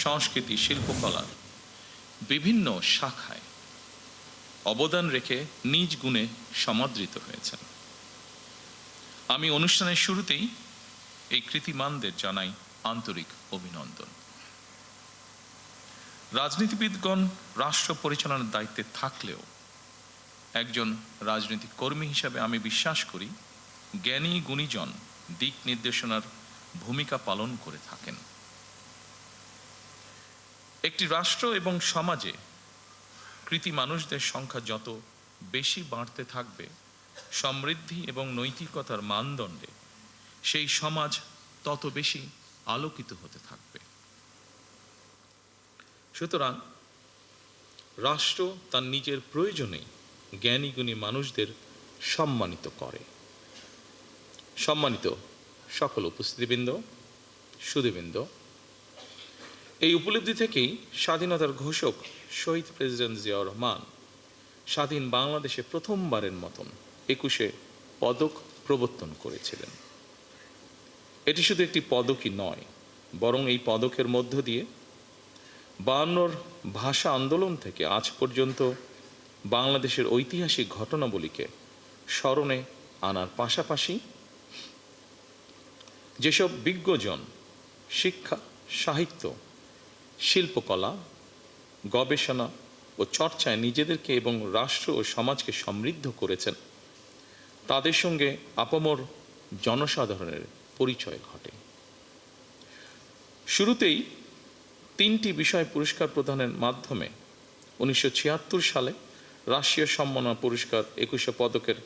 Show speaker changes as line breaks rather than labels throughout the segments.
সংস্কৃতি, শিল্পকলার বিভিন্ন শাখায় অবদান রেখে নিজ গুণে সমাদৃত হয়েছেন। আমি অনুষ্ঠানের শুরুতেই এই কৃতিমানদের জানাই আন্তরিক অভিনন্দন। রাজনীতিবিদগণ রাষ্ট্র পরিচালনার দায়িত্বে থাকলেও একজন রাজনৈতিক কর্মী হিসাবে আমি বিশ্বাস করি জ্ঞানী গুণীজন দিক নির্দেশনার ভূমিকা পালন করে থাকেন। একটি রাষ্ট্র এবং সমাজে কৃতি মানুষদের সংখ্যা যত বেশি বাড়তে থাকবে, সমৃদ্ধি এবং নৈতিকতার মানদণ্ডে সেই সমাজ তত বেশি আলোকিত হতে থাকবে। সুতরাং রাষ্ট্র তার নিজের প্রয়োজনেই জ্ঞানী গুণী মানুষদের সম্মানিত করে। সম্মানিত সকল উপস্থিতিবৃন্দ, সুধীবৃন্দ, এই উপলব্ধি থেকেই স্বাধীনতার ঘোষক শহীদ প্রেসিডেন্ট জিয়াউর রহমান স্বাধীন বাংলাদেশে প্রথমবারের মতন 21শে পদক প্রবর্তন করেছিলেন। এটি শুধু একটি পদকই নয়, বরং এই পদকের মধ্য দিয়ে 52 ভাষা আন্দোলন থেকে আজ পর্যন্ত বাংলাদেশের ঐতিহাসিক ঘটনাবলীকে স্মরণে আনার পাশাপাশি যেসব বিজ্ঞজন শিক্ষা, সাহিত্য, শিল্পকলা, গবেষণা ও চর্চায় নিজেদেরকে এবং রাষ্ট্র ও সমাজকে সমৃদ্ধ করেছেন, তাদের সঙ্গে আপামর জনসাধারণের পরিচয় ঘটে। শুরুতেই 3টি বিষয় পুরস্কার প্রদানের মাধ্যমে 1976 সালে রাষ্ট্রীয় সম্মাননা পুরস্কার 21শে পদকের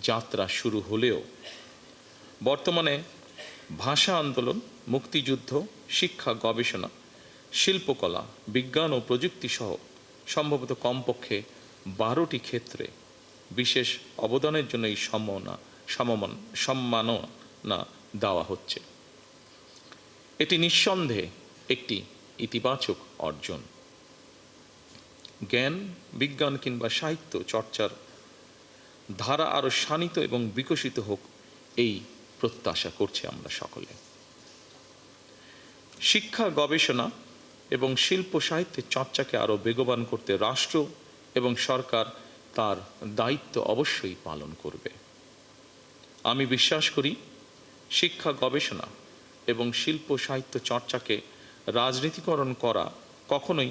যাত্রা শুরু হলেও বর্তমানে ভাষা আন্দোলন, মুক্তিযুদ্ধ, শিক্ষা, গবেষণা, শিল্পকলা, বিজ্ঞান ও প্রযুক্তি সহ সম্ভবত কমপক্ষে 12টি ক্ষেত্রে বিশেষ অবদানের জন্য এই সম্মাননা দেওয়া হচ্ছে। এটি নিঃসন্দেহে একটি ইতিবাচক অর্জন। জ্ঞান, বিজ্ঞান কিংবা সাহিত্য চর্চার ধারা আরও শানিত এবং বিকশিত হোক, এই প্রত্যাশা করছি আমরা সকলে। শিক্ষা, গবেষণা এবং শিল্প সাহিত্যের চর্চাকে আরও বেগবান করতে রাষ্ট্র এবং সরকার তার দায়িত্ব অবশ্যই পালন করবে। আমি বিশ্বাস করি শিক্ষা, গবেষণা এবং শিল্প সাহিত্য চর্চাকে রাজনীতিকরণ করা কখনোই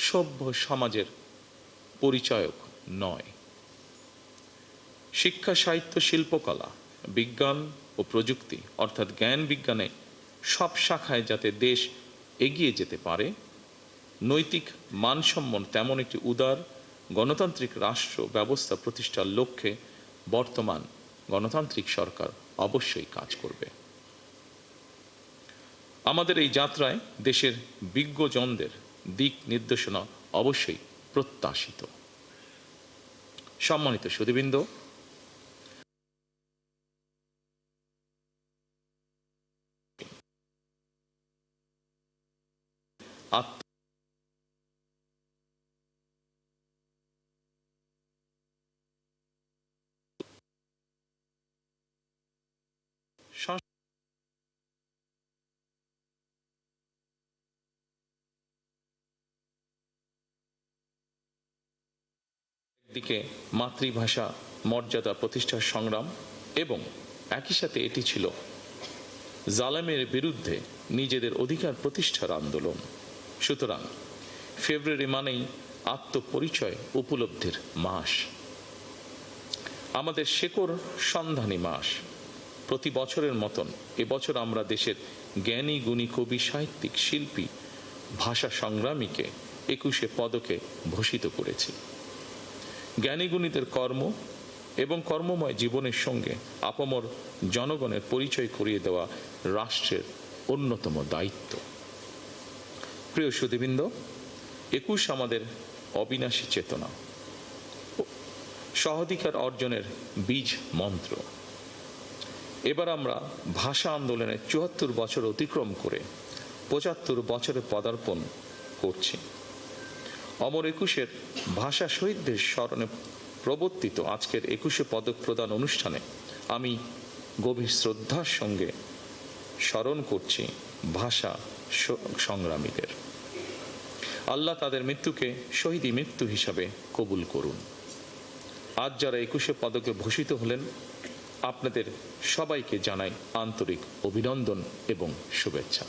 সভ্য সমাজের পরিচায়ক নয়। শিক্ষা, সাহিত্য, শিল্পকলা, বিজ্ঞান ও প্রযুক্তি অর্থাৎ জ্ঞান বিজ্ঞানে সব শাখায় যাতে দেশ এগিয়ে যেতে পারে, নৈতিক মানসম্পন্ন তেমন একটি উদার গণতান্ত্রিক রাষ্ট্র ব্যবস্থা প্রতিষ্ঠার লক্ষ্যে বর্তমান গণতান্ত্রিক সরকার অবশ্যই কাজ করবে। আমাদের এই যাত্রায় দেশের বিজ্ঞজনদের দিক নির্দেশনা অবশ্যই প্রত্যাশিত। সম্মানিত সুধীবৃন্দ, দিকে মাতৃভাষা মর্যাদা প্রতিষ্ঠার সংগ্রাম এবং একই সাথে এটি ছিল জালেমের বিরুদ্ধে নিজেদের অধিকার প্রতিষ্ঠার আন্দোলন। সুতরাং ফেব্রুয়ারি মানেই আত্মপরিচয় উপলব্ধির মাস, আমাদের শেকড় সন্ধানী মাস। প্রতি বছরের মতন এবছর আমরা দেশের জ্ঞানী গুণী কবি, সাহিত্যিক, শিল্পী, ভাষা সংগ্রামীকে 21শে পদকে ভূষিত করেছি। জ্ঞানী গুণীদের কর্ম এবং কর্মময় জীবনের সঙ্গে আপামর জনগণের পরিচয় করিয়ে দেওয়া রাষ্ট্রের অন্যতম দায়িত্ব। প্রিয় সুধীবৃন্দ, 21 আমাদের অবিনাশী চেতনা, সহাধিকার অর্জনের বীজ মন্ত্র। এবার আমরা ভাষা আন্দোলনের 74 বছর অতিক্রম করে 75 বছরে পদার্পণ করছি। অমর 21-এর ভাষা শহীদদের স্মরণে প্রবর্তিত আজকের 21শে পদক প্রদান অনুষ্ঠানে আমি গভীর শ্রদ্ধার সঙ্গে স্মরণ করছি ভাষা সংগ্রামীদের। আল্লাহ তাদের মৃত্যুকে শহীদি মৃত্যু হিসাবে কবুল করুন। আজ যারা 21শে পদকে ভূষিত হলেন, আপনাদের সবাইকে জানাই আন্তরিক অভিনন্দন এবং শুভেচ্ছা।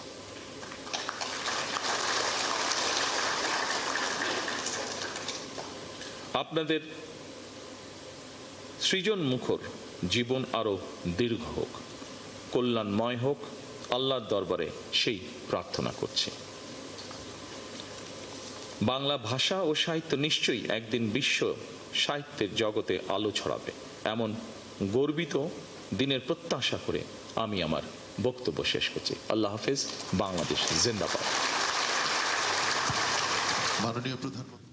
আপনাদের সৃজন মুখর জীবন আরো দীর্ঘ হোক, কল্যাণময় হোক, আল্লাহর দরবারে সেই প্রার্থনা করছি। বাংলা ভাষা ও সাহিত্য নিশ্চয়ই একদিন বিশ্ব সাহিত্যের জগতে আলো ছড়াবে, এমন গর্বিত দিনের প্রত্যাশা করে আমি আমার বক্তব্য শেষ করছি। আল্লাহ হাফেজ। বাংলাদেশ জিন্দাবাদ।
মাননীয় প্রধানমন্ত্রী।